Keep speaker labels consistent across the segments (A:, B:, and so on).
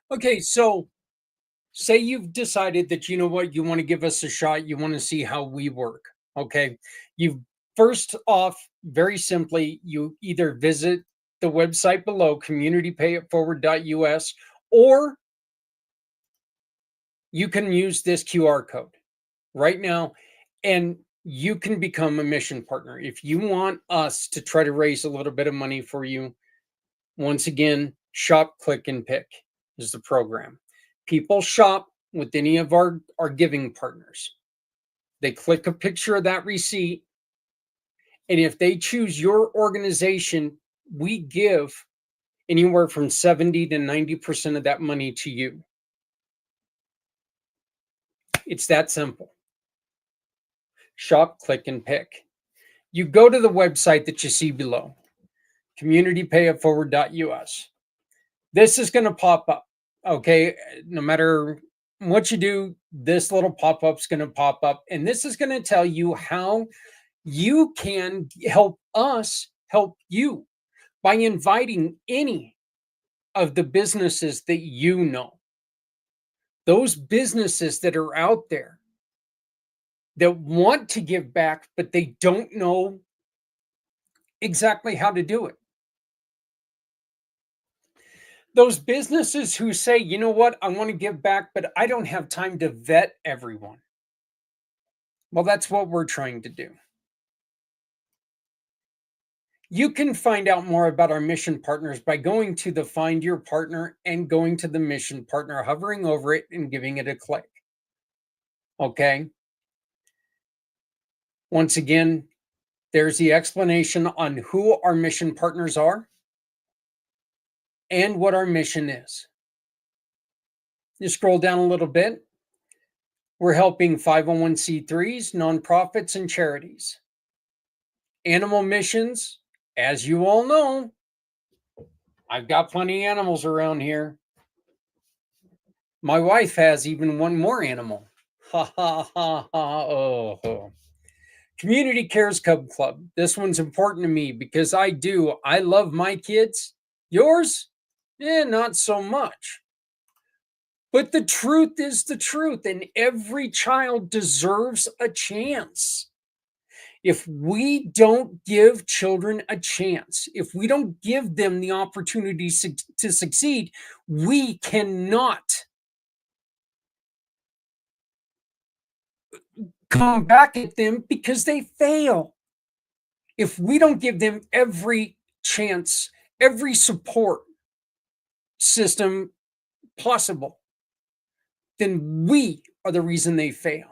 A: Okay, so say you've decided that you know what, you want to give us a shot, you want to see how we work. Okay. You first off, very simply, you either visit the website below, communitypayitforward.us, or you can use this QR code right now and you can become a mission partner. If you want us to try to raise a little bit of money for you, once again, shop, click, and pick is the program. People shop with any of our giving partners. They click a picture of that receipt, and if they choose your organization, we give anywhere from 70 to 90% of that money to you. It's that simple. Shop, click, and pick. You go to the website that you see below, communitypayitforward.us. This is going to pop up. Okay. No matter what you do, this little pop up's going to pop up. And this is going to tell you how you can help us help you by inviting any of the businesses that you know, those businesses that are out there that want to give back, but they don't know exactly how to do it. Those businesses who say, you know what, I want to give back, but I don't have time to vet everyone. Well, that's what we're trying to do. You can find out more about our mission partners by going to the Find Your Partner and going to the mission partner, hovering over it and giving it a click. Okay. Once again, there's the explanation on who our mission partners are and what our mission is. You scroll down a little bit. We're helping 501c3s, nonprofits, and charities. Animal missions, as you all know, I've got plenty of animals around here. My wife has even one more animal. Ha ha ha ha. Oh. Community Cares Cub Club. This one's important to me because I love my kids. Yours? Not so much. But the truth is the truth, and every child deserves a chance. If we don't give children a chance, if we don't give them the opportunity to succeed, we cannot come back at them because they fail. If we don't give them every chance, every support system possible, then we are the reason they fail.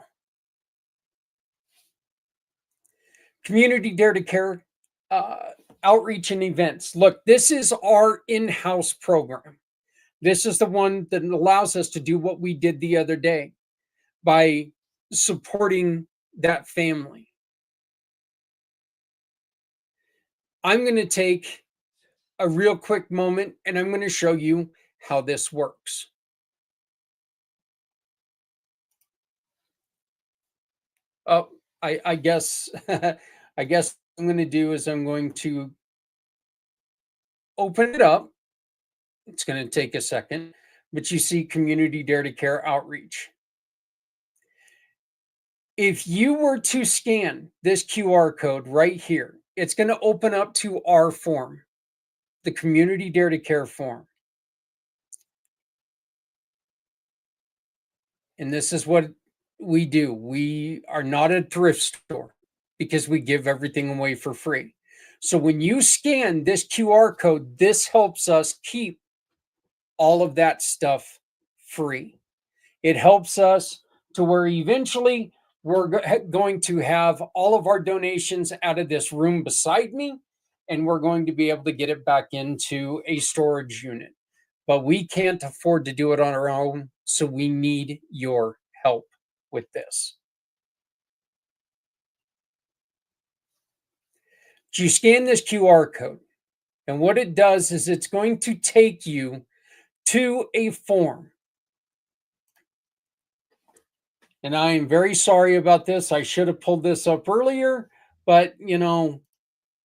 A: Community Dare to Care outreach and events. Look, this is our in-house program. This is the one that allows us to do what we did the other day by supporting that family. I'm going to take a real quick moment and I'm going to show you how this works. Oh, I guess I guess what I'm going to do is I'm going to open it up. It's going to take a second, but you see Community Dare to Care outreach. If you were to scan this QR code right here, it's going to open up to our form, the Community Dare to Care form. And this is what we do. We are not a thrift store because we give everything away for free. So when you scan this QR code, this helps us keep all of that stuff free. It helps us to where eventually we're going to have all of our donations out of this room beside me, and we're going to be able to get it back into a storage unit. But we can't afford to do it on our own, so we need your help with this. So you scan this QR code, and what it does is it's going to take you to a form. And I am very sorry about this. I should have pulled this up earlier, but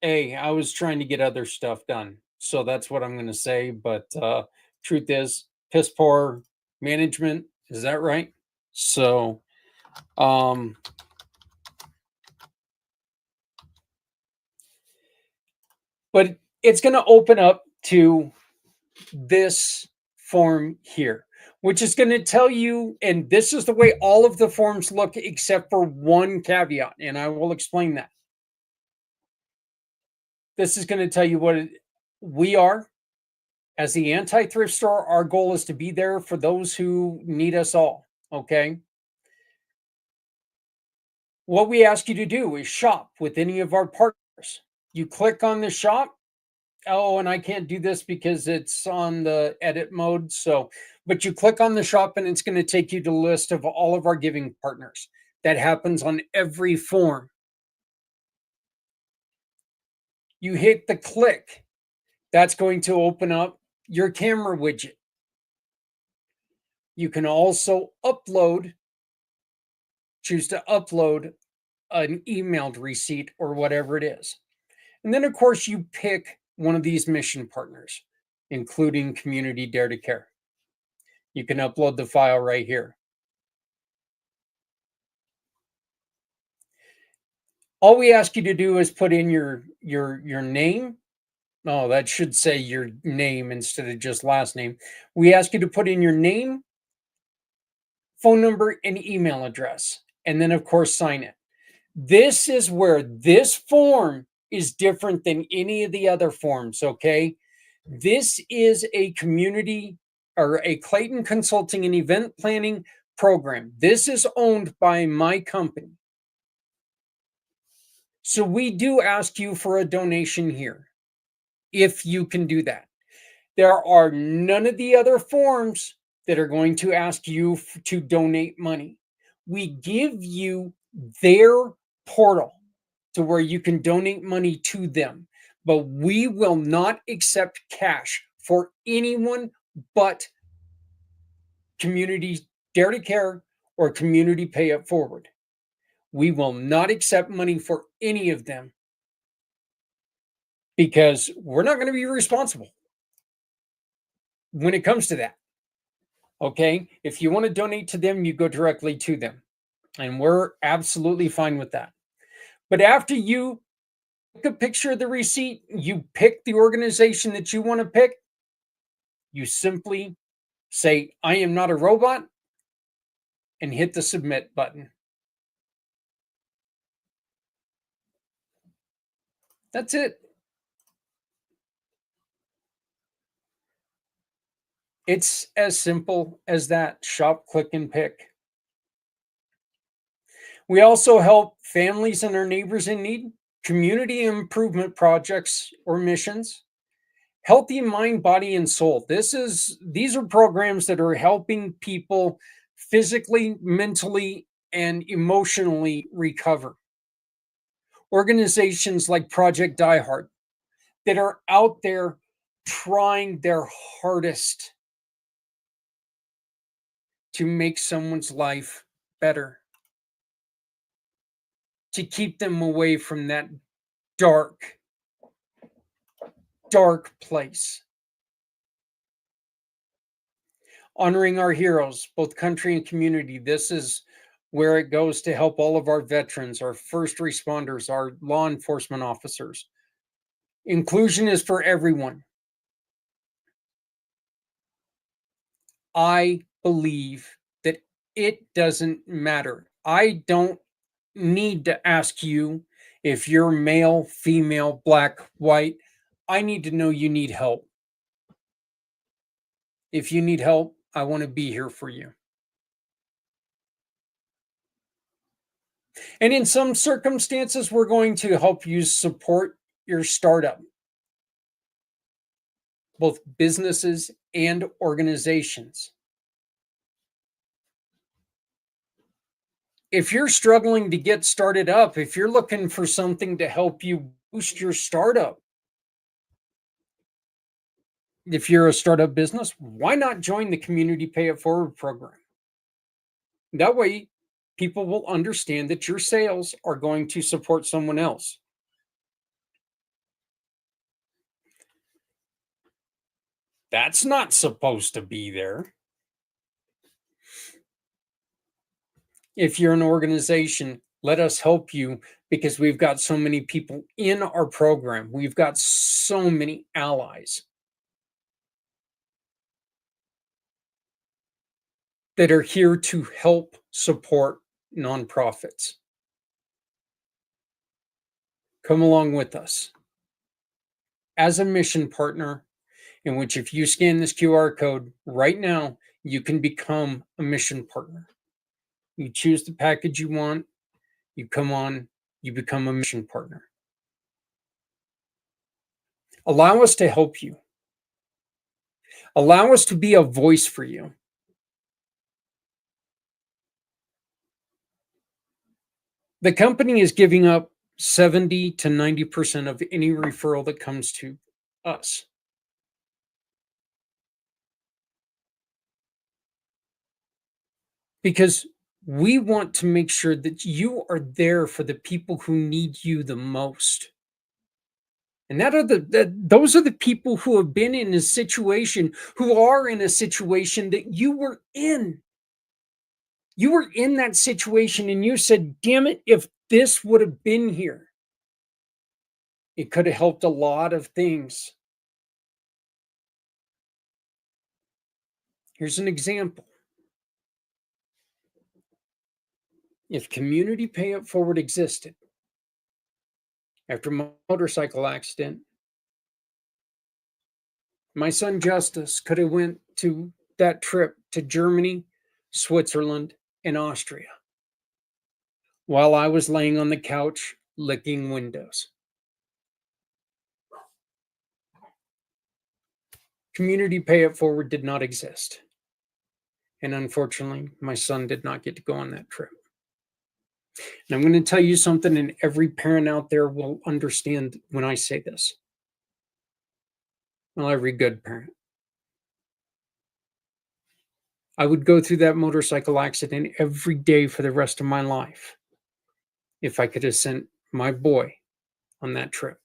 A: hey, I was trying to get other stuff done. So that's what I'm going to say. But truth is, piss poor management. Is that right? So, um, but it's going to open up to this form here, which is going to tell you, and this is the way all of the forms look, except for one caveat, and I will explain that. This is going to tell you we are. As the anti thrift store, our goal is to be there for those who need us all. Okay. What we ask you to do is shop with any of our partners. You click on the shop. Oh, and I can't do this because it's on the edit mode. So, but you click on the shop and it's going to take you to a list of all of our giving partners. That happens on every form. You hit the click. That's going to open up your camera widget. You can also choose to upload an emailed receipt or whatever it is. And then, of course, you pick one of these mission partners, including Community Dare to Care. You can upload the file right here. All we ask you to do is put in your name. Oh, that should say your name instead of just last name. We ask you to put in your name, phone number, and email address, and then, of course, sign it. This is where this form is different than any of the other forms, okay? This is a community or a Clayton Consulting and Event Planning program. This is owned by my company. So we do ask you for a donation here, if you can do that. There are none of the other forms that are going to ask you to donate money. We give you their portal to where you can donate money to them, but we will not accept cash for anyone but Community Dare to Care or Community Pay It Forward. We will not accept money for any of them because we're not going to be responsible when it comes to that. Okay. If you want to donate to them, you go directly to them. And we're absolutely fine with that. But after you take a picture of the receipt, you pick the organization that you want to pick, you simply say, I am not a robot, and hit the submit button. That's it. It's as simple as that. Shop, click, and pick. We also help families and our neighbors in need, community improvement projects or missions, healthy mind, body, and soul. These are programs that are helping people physically, mentally, and emotionally recover. Organizations like Project Die Hard that are out there trying their hardest to make someone's life better, to keep them away from that dark, dark place. Honoring our heroes, both country and community. This is where it goes to help all of our veterans, our first responders, our law enforcement officers. Inclusion is for everyone. I believe that it doesn't matter. I don't need to ask you if you're male, female, black, white. I need to know you need help. If you need help, I want to be here for you. And in some circumstances, we're going to help you support your startup, both businesses and organizations. If you're struggling to get started up, if you're looking for something to help you boost your startup, if you're a startup business, why not join the Community Pay It Forward program? That way, people will understand that your sales are going to support someone else. That's not supposed to be there. If you're an organization, let us help you because we've got so many people in our program. We've got so many allies that are here to help support nonprofits. Come along with us as a mission partner, in which if you scan this QR code right now, you can become a mission partner. You choose the package you want, you come on, you become a mission partner. Allow us to help you. Allow us to be a voice for you. The company is giving up 70 to 90% of any referral that comes to us. Because we want to make sure that you are there for the people who need you the most. And those are the people who have been in a situation, who are in a situation that you were in. You were in that situation and you said, damn it, if this would have been here, it could have helped a lot of things. Here's an example. If Community Pay It Forward existed after my motorcycle accident, my son Justice could have went to that trip to Germany, Switzerland, and Austria while I was laying on the couch licking windows. Community Pay It Forward did not exist. And unfortunately, my son did not get to go on that trip. And I'm going to tell you something, and every parent out there will understand when I say this. Well, every good parent. I would go through that motorcycle accident every day for the rest of my life if I could have sent my boy on that trip.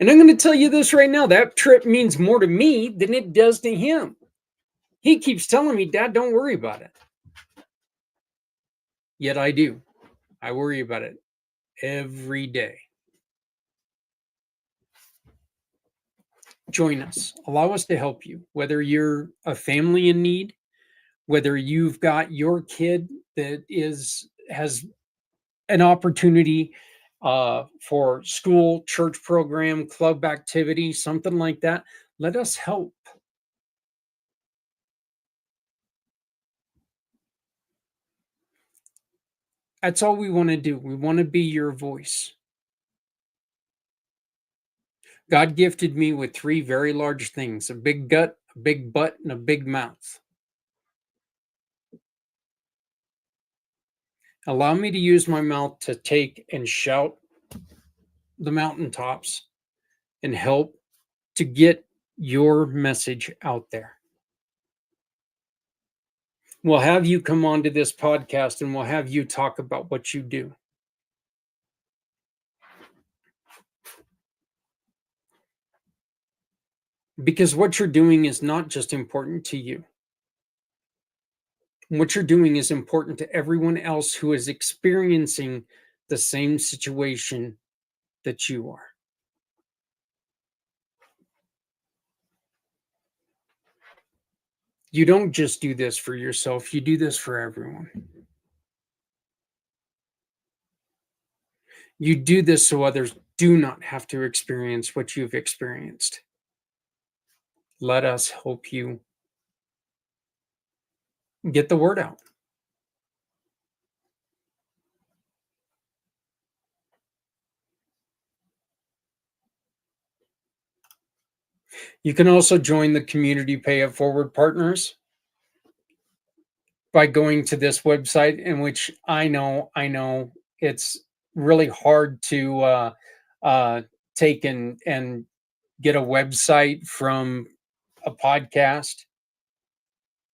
A: And I'm going to tell you this right now, that trip means more to me than it does to him. He keeps telling me, Dad, don't worry about it. Yet I do. I worry about it every day. Join us. Allow us to help you, whether you're a family in need, whether you've got your kid that has an opportunity for school, church program, club activity, something like that. Let us help. That's all we want to do. We want to be your voice. God gifted me with three very large things: a big gut, a big butt, and a big mouth. Allow me to use my mouth to take and shout the mountaintops and help to get your message out there. We'll have you come onto this podcast and we'll have you talk about what you do. Because what you're doing is not just important to you. What you're doing is important to everyone else who is experiencing the same situation that you are. You don't just do this for yourself, you do this for everyone. You do this so others do not have to experience what you've experienced. Let us help you get the word out. You can also join the Community Pay It Forward partners by going to this website, in which I know it's really hard to take and get a website from a podcast.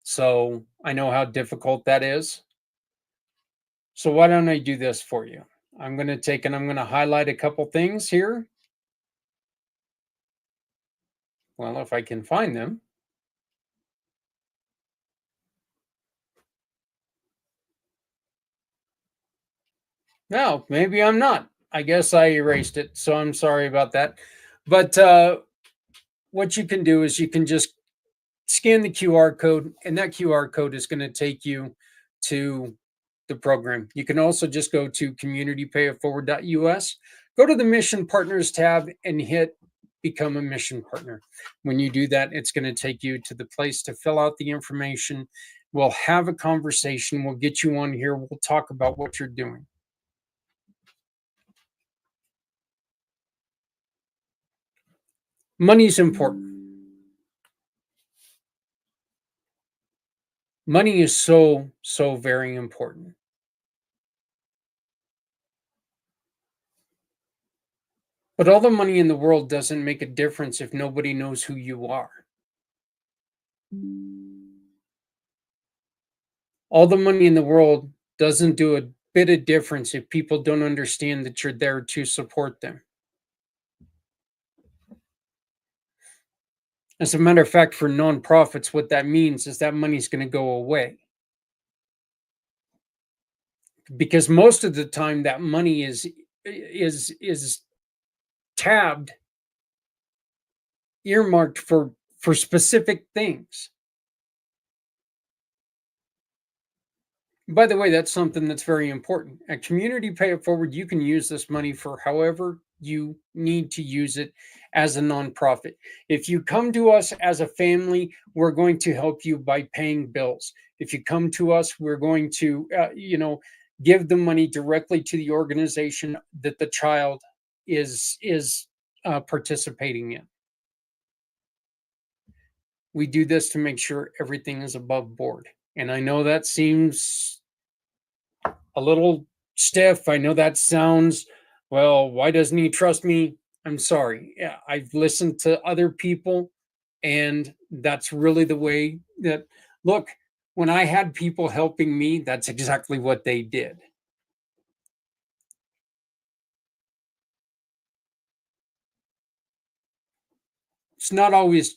A: So I know how difficult that is. So why don't I do this for you? I'm going to take and I'm going to highlight a couple things here. Well, if I can find them. No, maybe I'm not. I guess I erased it, so I'm sorry about that. But what you can do is you can just scan the QR code, and that QR code is going to take you to the program. You can also just go to communitypayitforward.us, go to the Mission Partners tab, and hit Become a Mission Partner. When you do that, it's going to take you to the place to fill out the information. We'll have a conversation. We'll get you on here. We'll talk about what you're doing. Money is important. Money is so, so very important. But all the money in the world doesn't make a difference if nobody knows who you are. All the money in the world doesn't do a bit of difference if people don't understand that you're there to support them. As a matter of fact, for nonprofits, what that means is that money's going to go away. Because most of the time that money is tabbed, earmarked for specific things. By the way, that's something that's very important. At Community Pay It Forward, you can use this money for however you need to use it as a nonprofit. If you come to us as a family, we're going to help you by paying bills. If you come to us, we're going to, give the money directly to the organization that the child is participating in. We do this to make sure everything is above board. And I know that seems a little stiff. I know that sounds, well, why doesn't he trust me? I'm sorry. Yeah, I've listened to other people, and that's really the way that, look, when I had people helping me, that's exactly what they did. It's not always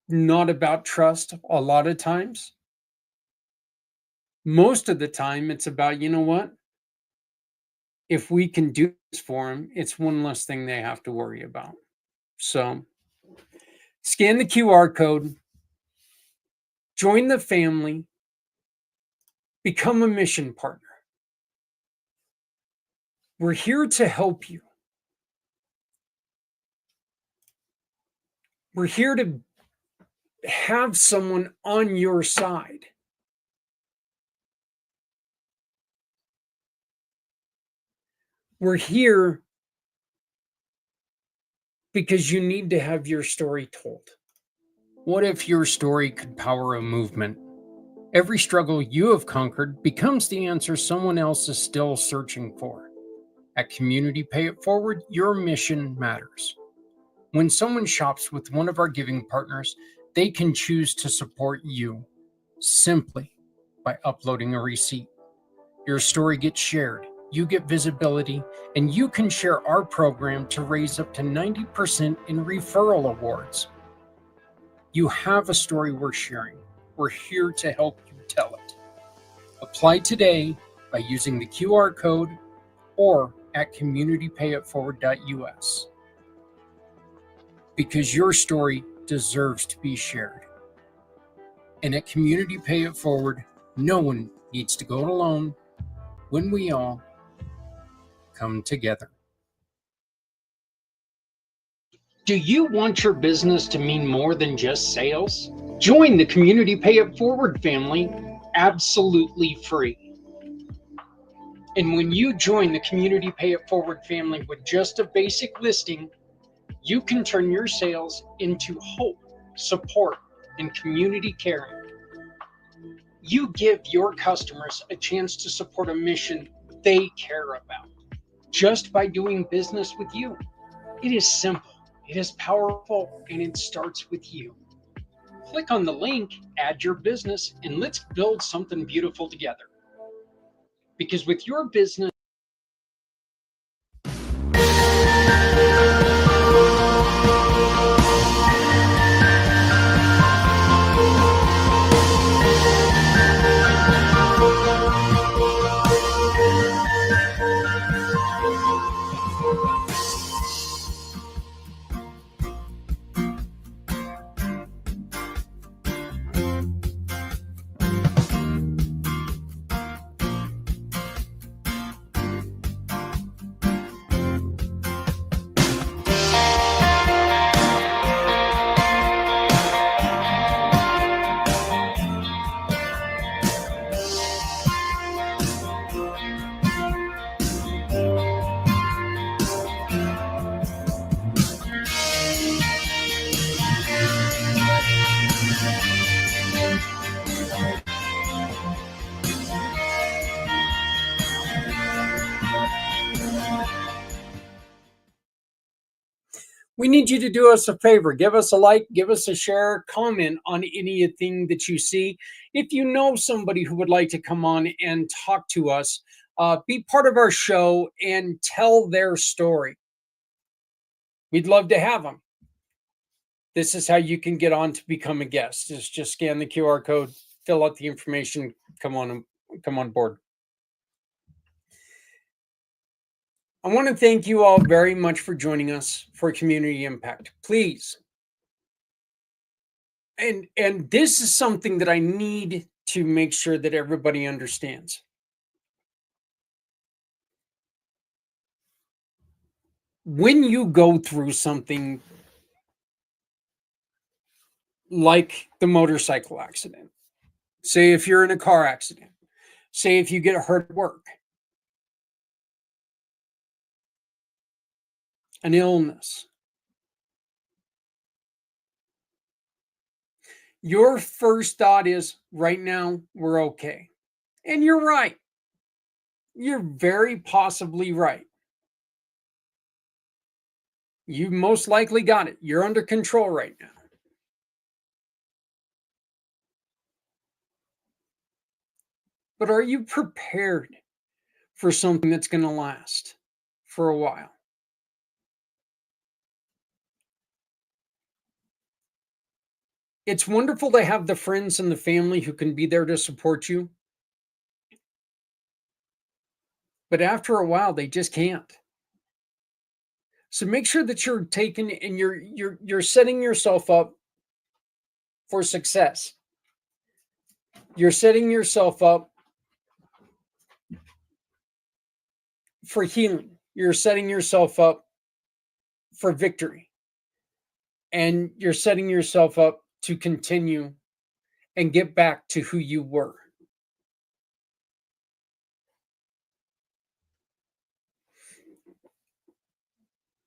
A: not about trust. A lot of times, most of the time, it's about, you know what? If we can do this for them, it's one less thing they have to worry about. So scan the QR code, join the family, become a mission partner. We're here to help you. We're here to have someone on your side. We're here because you need to have your story told. What if your story could power a movement? Every struggle you have conquered becomes the answer someone else is still searching for. At Community Pay It Forward, your mission matters. When someone shops with one of our giving partners, they can choose to support you simply by uploading a receipt. Your story gets shared, you get visibility, and you can share our program to raise up to 90% in referral awards. You have a story worth sharing. We're here to help you tell it. Apply today by using the QR code or at communitypayitforward.us. Because your story deserves to be shared. And at Community Pay It Forward, no one needs to go it alone when we all come together. Do you want your business to mean more than just sales? Join the Community Pay It Forward family absolutely free. And when you join the Community Pay It Forward family with just a basic listing, you can turn your sales into hope, support, and community caring. You give your customers a chance to support a mission they care about just by doing business with you. It is simple, it is powerful, and it starts with you. Click on the link, add your business, and let's build something beautiful together. Because with your business, We need you to do us a favor. Give us a like, give us a share, comment on anything that you see. If you know somebody who would like to come on and talk to us, be part of our show and tell their story. We'd love to have them. This is how you can get on to become a guest. Just scan the QR code, fill out the information, come on board. I want to thank you all very much for joining us for Community Impact. Please, and this is something that I need to make sure that everybody understands. When you go through something like the motorcycle accident, say if you're in a car accident, say if you get hurt at work, an illness, your first thought is, right now, we're okay. And you're right. You're very possibly right. You most likely got it. You're under control right now. But are you prepared for something that's going to last for a while? It's wonderful to have the friends and the family who can be there to support you. But after a while, they just can't. So make sure that you're taking and you're setting yourself up for success. You're setting yourself up for healing. You're setting yourself up for victory. And you're setting yourself up to continue and get back to who you were.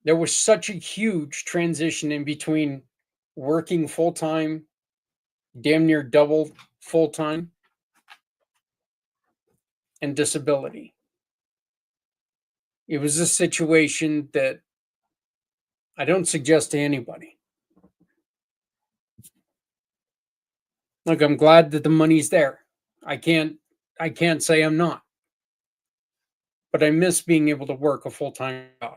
A: There was such a huge transition in between working full time, damn near double full time, and disability. It was a situation that I don't suggest to anybody. Look, I'm glad that the money's there. I can't say I'm not. But I miss being able to work a full-time job.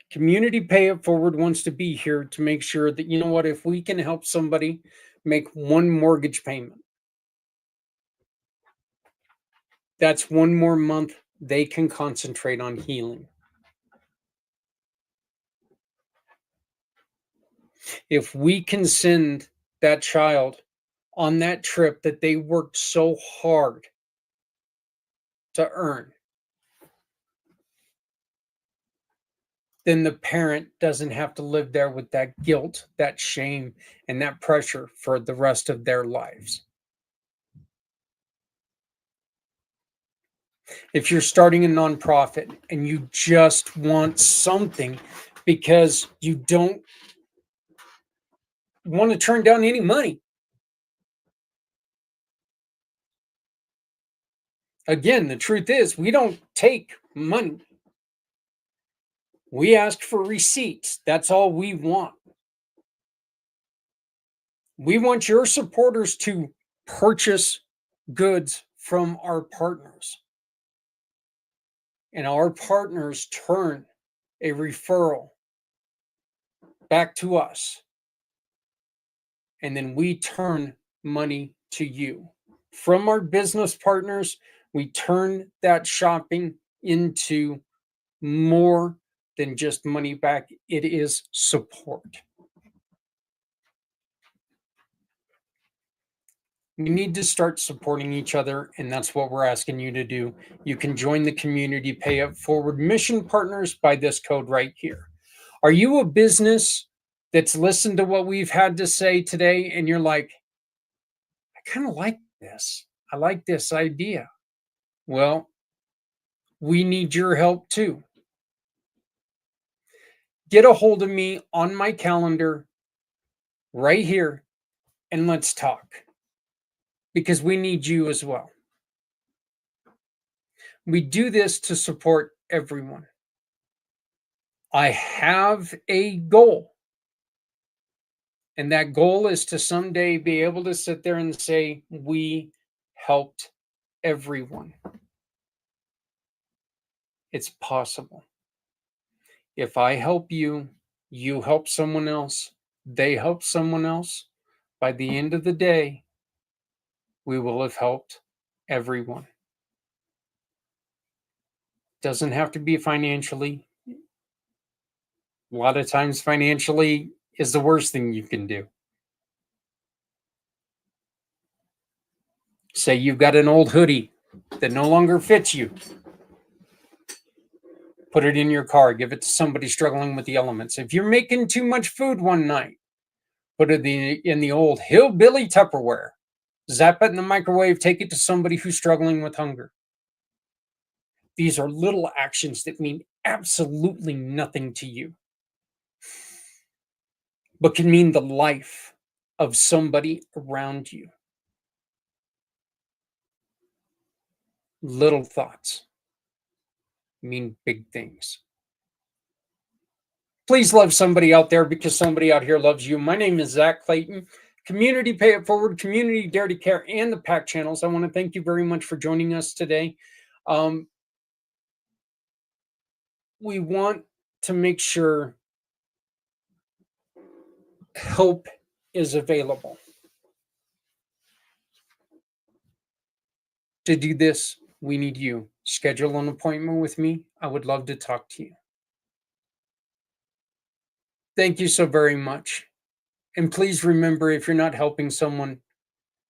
A: Community Pay It Forward wants to be here to make sure that, you know what, if we can help somebody make one mortgage payment, that's one more month they can concentrate on healing. If we can send that child on that trip that they worked so hard to earn, then the parent doesn't have to live there with that guilt, that shame, and that pressure for the rest of their lives. If you're starting a nonprofit and you just want something because you don't want to turn down any money, again, the truth is we don't take money. We ask for receipts. That's all we want. We want your supporters to purchase goods from our partners. And our partners turn a referral back to us. And then we turn money to you. From our business partners, we turn that shopping into more than just money back. It is support. We need to start supporting each other, and that's what we're asking you to do. You can join the Community Pay It Forward Mission Partners by this code right here. Are you a business that's listened to what we've had to say today, and you're like, I kind of like this. I like this idea. Well, we need your help too. Get a hold of me on my calendar right here, and let's talk, because we need you as well. We do this to support everyone. I have a goal. And that goal is to someday be able to sit there and say, we helped everyone. It's possible. If I help you, you help someone else, they help someone else. By the end of the day, we will have helped everyone. Doesn't have to be financially. A lot of times, financially is the worst thing you can do. Say you've got an old hoodie that no longer fits you. Put it in your car, give it to somebody struggling with the elements. If you're making too much food one night, put it in the old hillbilly Tupperware. Zap it in the microwave, take it to somebody who's struggling with hunger. These are little actions that mean absolutely nothing to you, but can mean the life of somebody around you. Little thoughts mean big things. Please love somebody out there because somebody out here loves you. My name is Zach Clayton. Community Pay It Forward, Community Dare to Care, and the pACT channels. I want to thank you very much for joining us today. We want to make sure help is available. To do this, we need you. Schedule an appointment with me. I would love to talk to you. Thank you so very much. And please remember, if you're not helping someone,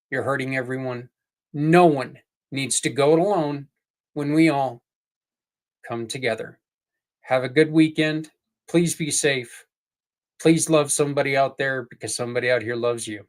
A: you're hurting everyone. No one needs to go it alone when we all come together. Have a good weekend. Please be safe. Please love somebody out there because somebody out here loves you.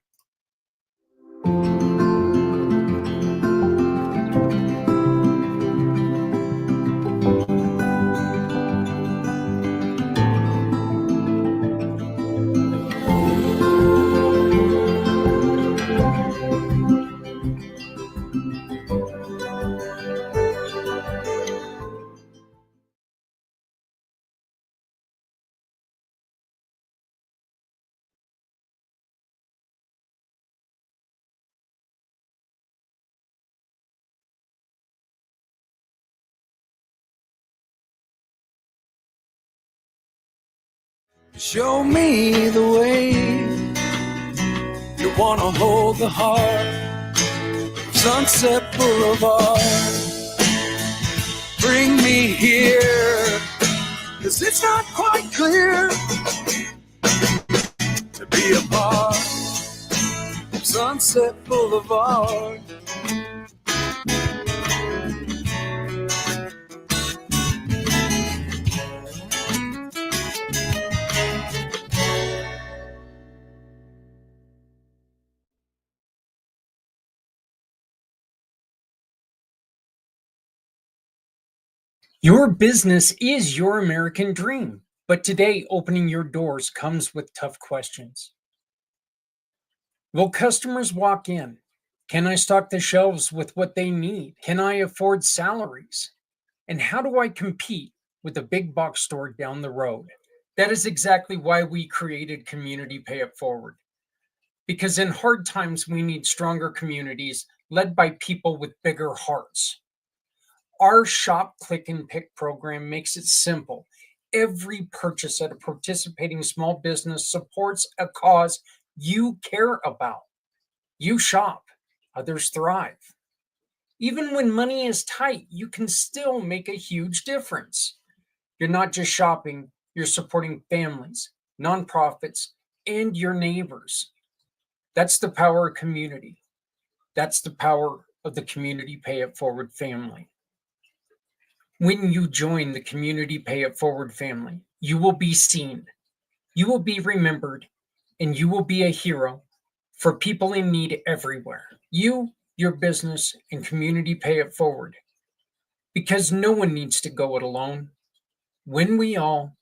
B: Show me the way. You wanna hold the heart, Sunset Boulevard. Bring me here, 'cause it's not quite clear to be a part of Sunset Boulevard.
A: Your business is your American dream, but today opening your doors comes with tough questions. Will customers walk in? Can I stock the shelves with what they need? Can I afford salaries? And how do I compete with a big box store down the road? That is exactly why we created Community Pay It Forward. Because in hard times, we need stronger communities led by people with bigger hearts. Our Shop, Click, and Pick program makes it simple. Every purchase at a participating small business supports a cause you care about. You shop, others thrive. Even when money is tight, you can still make a huge difference. You're not just shopping, you're supporting families, nonprofits, and your neighbors. That's the power of community. That's the power of the Community Pay It Forward family. When you join the Community Pay It Forward family, you will be seen, you will be remembered, and you will be a hero for people in need everywhere. You, your business, and Community Pay It Forward. Because no one needs to go it alone. When we all